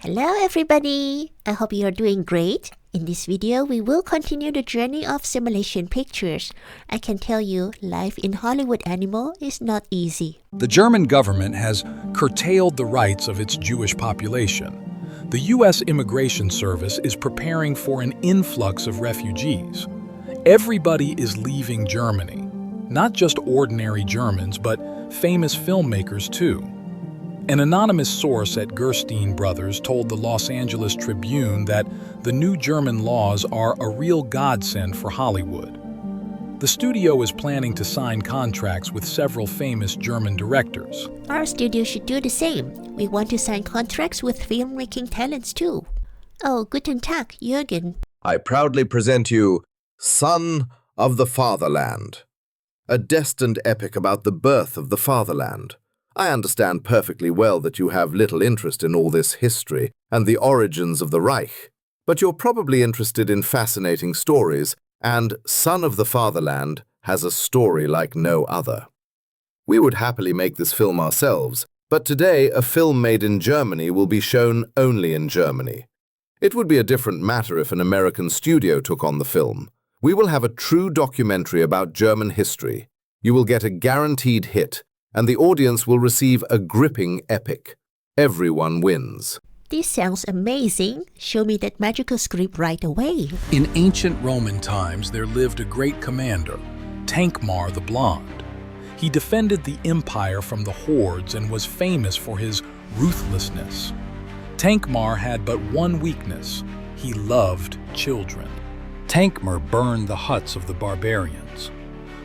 Hello everybody! I hope you are doing great. In this video, we will continue the journey of simulation pictures. I can tell you, life in Hollywood Animal is not easy. The German government has curtailed the rights of its Jewish population. The U.S. Immigration Service is preparing for an influx of refugees. Everybody is leaving Germany. Not just ordinary Germans, but famous filmmakers too. An anonymous source at Gerstein Brothers told the Los Angeles Tribune that the new German laws are a real godsend for Hollywood. The studio is planning to sign contracts with several famous German directors. Our studio should do the same. We want to sign contracts with filmmaking talents too. Oh, guten Tag, Jürgen. I proudly present you Son of the Fatherland, a destined epic about the birth of the fatherland. I understand perfectly well that you have little interest in all this history and the origins of the Reich, but you're probably interested in fascinating stories, and Son of the Fatherland has a story like no other. We would happily make this film ourselves, but today a film made in Germany will be shown only in Germany. It would be a different matter if an American studio took on the film. We will have a true documentary about German history. You will get a guaranteed hit, and the audience will receive a gripping epic. Everyone wins. This sounds amazing. Show me that magical script right away. In ancient Roman times, there lived a great commander, Tankmar the Blonde. He defended the empire from the hordes and was famous for his ruthlessness. Tankmar had but one weakness: he loved children. Tankmar burned the huts of the barbarians.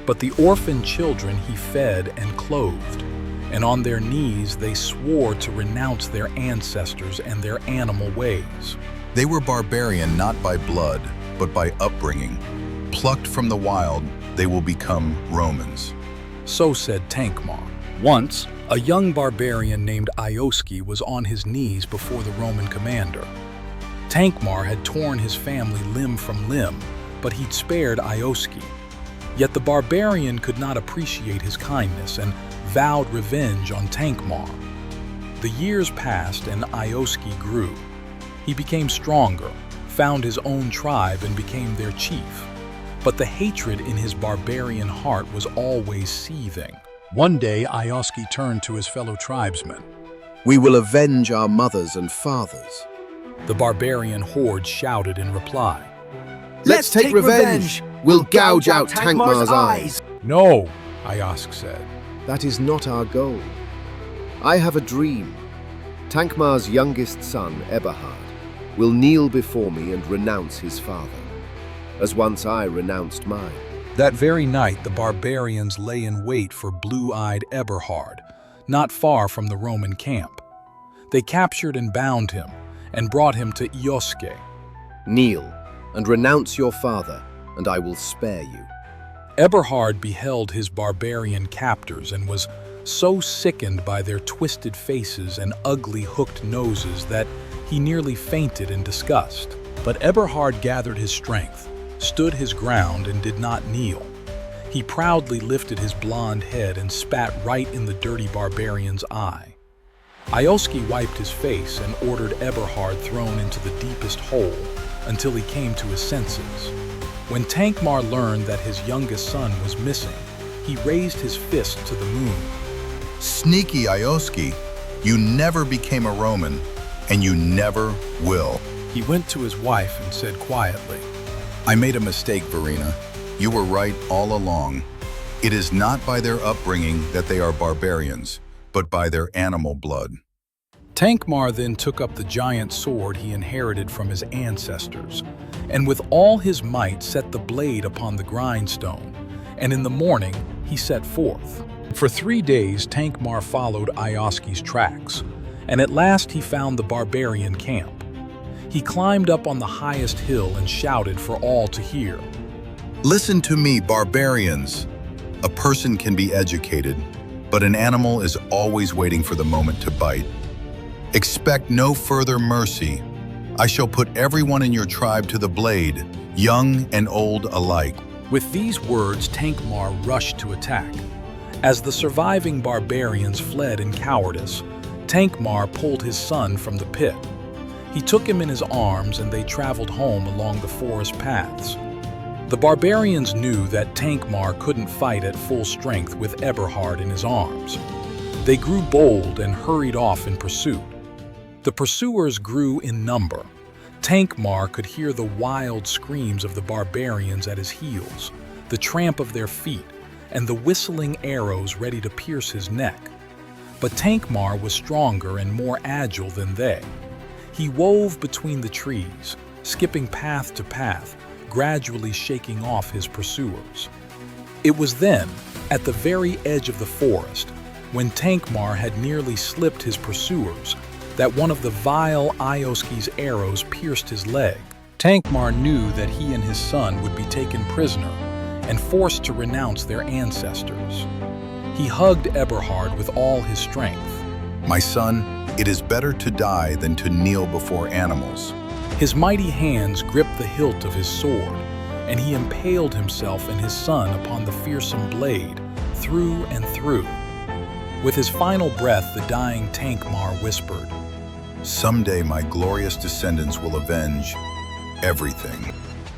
But the orphan children he fed and clothed, and on their knees they swore to renounce their ancestors and their animal ways. They were barbarian not by blood, but by upbringing. Plucked from the wild, they will become Romans. So said Tankmar. Once, a young barbarian named Ioski was on his knees before the Roman commander. Tankmar had torn his family limb from limb, but he'd spared Ioski. Yet the barbarian could not appreciate his kindness and vowed revenge on Tankmar. The years passed and Ioski grew. He became stronger, found his own tribe and became their chief. But the hatred in his barbarian heart was always seething. One day Ioski turned to his fellow tribesmen. "We will avenge our mothers and fathers." The barbarian horde shouted in reply. Let's take revenge! We'll gouge out Tankmar's eyes! No, Iosk said. That is not our goal. I have a dream. Tankmar's youngest son, Eberhard, will kneel before me and renounce his father, as once I renounced mine. That very night, the barbarians lay in wait for blue-eyed Eberhard, not far from the Roman camp. They captured and bound him, and brought him to Ioske. Kneel and renounce your father, and I will spare you. Eberhard beheld his barbarian captors and was so sickened by their twisted faces and ugly hooked noses that he nearly fainted in disgust. But Eberhard gathered his strength, stood his ground, and did not kneel. He proudly lifted his blonde head and spat right in the dirty barbarian's eye. Ioski wiped his face and ordered Eberhard thrown into the deepest hole until he came to his senses. When Tankmar learned that his youngest son was missing, he raised his fist to the moon. Sneaky Ioski, you never became a Roman, and you never will. He went to his wife and said quietly, I made a mistake, Verena. You were right all along. It is not by their upbringing that they are barbarians, but by their animal blood. Tankmar then took up the giant sword he inherited from his ancestors, and with all his might set the blade upon the grindstone, and in the morning he set forth. For 3 days Tankmar followed Ioski's tracks, and at last he found the barbarian camp. He climbed up on the highest hill and shouted for all to hear. Listen to me, barbarians. A person can be educated, but an animal is always waiting for the moment to bite. Expect no further mercy. I shall put everyone in your tribe to the blade, young and old alike. With these words, Tankmar rushed to attack. As the surviving barbarians fled in cowardice, Tankmar pulled his son from the pit. He took him in his arms and they traveled home along the forest paths. The barbarians knew that Tankmar couldn't fight at full strength with Eberhard in his arms. They grew bold and hurried off in pursuit. The pursuers grew in number. Tankmar could hear the wild screams of the barbarians at his heels, the tramp of their feet, and the whistling arrows ready to pierce his neck. But Tankmar was stronger and more agile than they. He wove between the trees, skipping path to path, gradually shaking off his pursuers. It was then, at the very edge of the forest, when Tankmar had nearly slipped his pursuers, that one of the vile Ioski's arrows pierced his leg. Tankmar knew that he and his son would be taken prisoner and forced to renounce their ancestors. He hugged Eberhard with all his strength. My son, it is better to die than to kneel before animals. His mighty hands gripped the hilt of his sword, and he impaled himself and his son upon the fearsome blade, through and through. With his final breath, the dying Tankmar whispered, Someday my glorious descendants will avenge everything.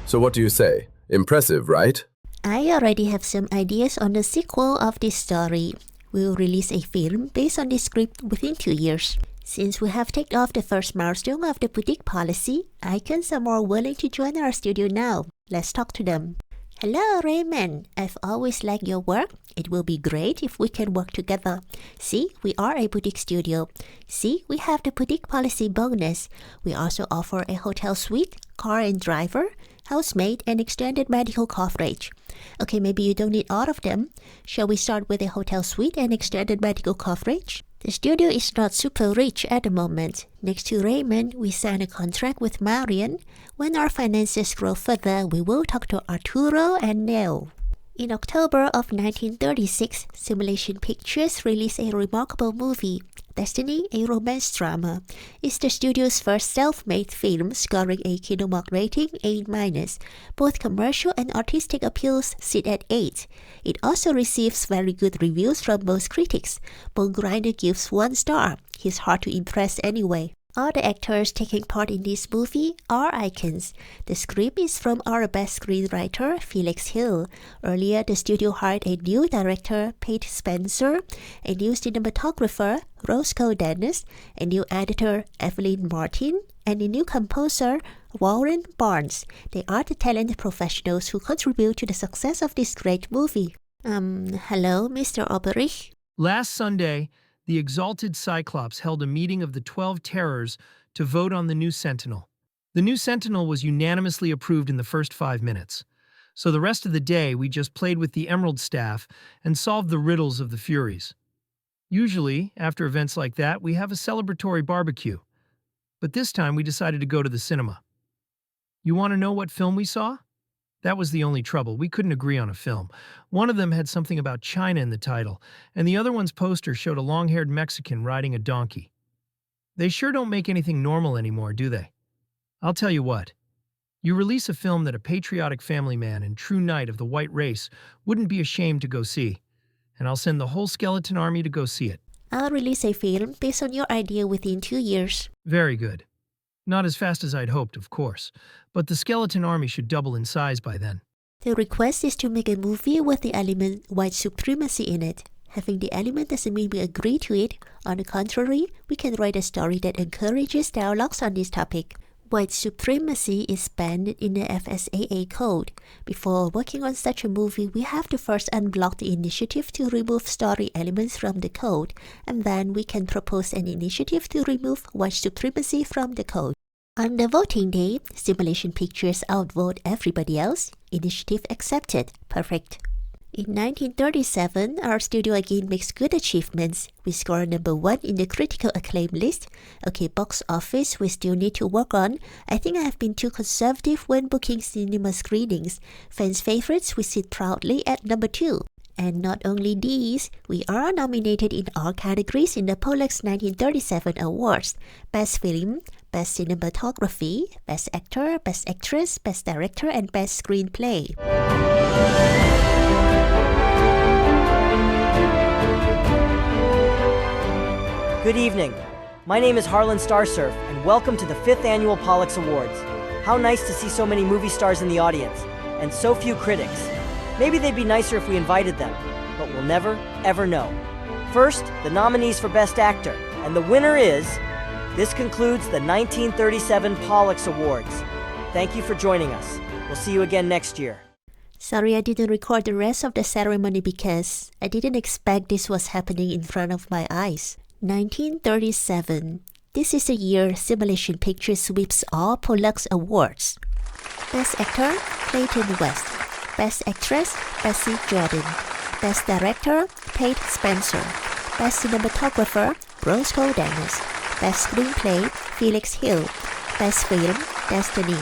So what do you say? Impressive, right? I already have some ideas on the sequel of this story. We'll release a film based on this script within 2 years. Since we have ticked off the first milestone of the boutique policy, icons are more willing to join our studio now. Let's talk to them. Hello, Raymond. I've always liked your work. It will be great if we can work together. See, we are a boutique studio. See, we have the boutique policy bonus. We also offer a hotel suite, car and driver, housemaid, and extended medical coverage. Okay, maybe you don't need all of them. Shall we start with a hotel suite and extended medical coverage? The studio is not super rich at the moment. Next to Raymond, we signed a contract with Marion. When our finances grow further, we will talk to Arturo and Nell. In October of 1936, Simulation Pictures released a remarkable movie, Destiny, a romance drama. It's the studio's first self-made film scoring a KinoMark rating A-. Both commercial and artistic appeals sit at 8. It also receives very good reviews from most critics. Paul Grinder gives 1 star. He's hard to impress anyway. All the actors taking part in this movie are icons. The script is from our best screenwriter, Felix Hill. Earlier, the studio hired a new director, Pete Spencer, a new cinematographer, Roscoe Dennis, a new editor, Evelyn Martin, and a new composer, Warren Barnes. They are the talented professionals who contribute to the success of this great movie. Hello, Mr. Oberich. Last Sunday, the exalted Cyclops held a meeting of the 12 terrors to vote on the new Sentinel. The new Sentinel was unanimously approved in the first 5 minutes. So the rest of the day, we just played with the Emerald staff and solved the riddles of the Furies. Usually, after events like that, we have a celebratory barbecue. But this time, we decided to go to the cinema. You want to know what film we saw? That was the only trouble. We couldn't agree on a film. One of them had something about China in the title, and the other one's poster showed a long-haired Mexican riding a donkey. They sure don't make anything normal anymore, do they? I'll tell you what. You release a film that a patriotic family man and true knight of the white race wouldn't be ashamed to go see, and I'll send the whole skeleton army to go see it. I'll release a film based on your idea within 2 years. Very good. Not as fast as I'd hoped, of course, but the skeleton army should double in size by then. The request is to make a movie with the element white supremacy in it. Having the element doesn't mean we agree to it. On the contrary, we can write a story that encourages dialogues on this topic. White supremacy is banned in the FSAA code. Before working on such a movie, we have to first unblock the initiative to remove story elements from the code, and then we can propose an initiative to remove white supremacy from the code. On the voting day, Simulation Pictures outvote everybody else. Initiative accepted. Perfect. In 1937, our studio again makes good achievements. We score number 1 in the critical acclaim list. Okay, box office we still need to work on. I think I have been too conservative when booking cinema screenings. Fans' favorites we sit proudly at number 2. And not only these, we are nominated in all categories in the Pollux 1937 Awards. Best Film, Best Cinematography, Best Actor, Best Actress, Best Director, and Best Screenplay. Good evening. My name is Harlan Starsurf, and welcome to the 5th Annual Pollux Awards. How nice to see so many movie stars in the audience, and so few critics. Maybe they'd be nicer if we invited them, but we'll never, ever know. First, the nominees for Best Actor, and the winner is... This concludes the 1937 Pollux Awards. Thank you for joining us. We'll see you again next year. Sorry I didn't record the rest of the ceremony because I didn't expect this was happening in front of my eyes. 1937. This is the year Simulation Pictures sweeps all Pollux Awards. Best Actor, Clayton West. Best Actress, Bessie Jordan. Best Director, Tate Spencer. Best Cinematographer, Roscoe Danis. Best Screenplay, Felix Hill. Best Film, Destiny.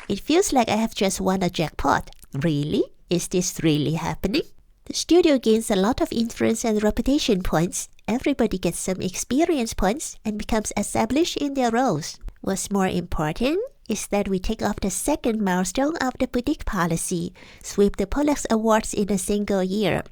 It feels like I have just won a jackpot. Really? Is this really happening? The studio gains a lot of influence and reputation points. Everybody gets some experience points and becomes established in their roles. What's more important is that we take off the second milestone of the boutique policy, sweep the Pollux Awards in a single year.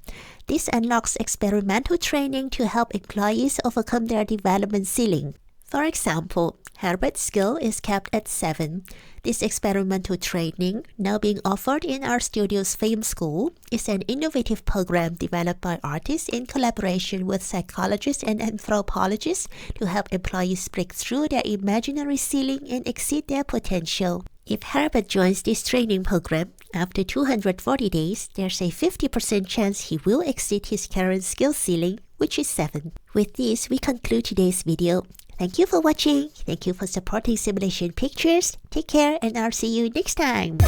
This unlocks experimental training to help employees overcome their development ceiling. For example, Herbert's skill is capped at 7. This experimental training, now being offered in our studio's film school, is an innovative program developed by artists in collaboration with psychologists and anthropologists to help employees break through their imaginary ceiling and exceed their potential. If Herbert joins this training program, after 240 days, there's a 50% chance he will exceed his current skill ceiling, which is 7. With this, we conclude today's video. Thank you for watching. Thank you for supporting Simulation Pictures. Take care and I'll see you next time.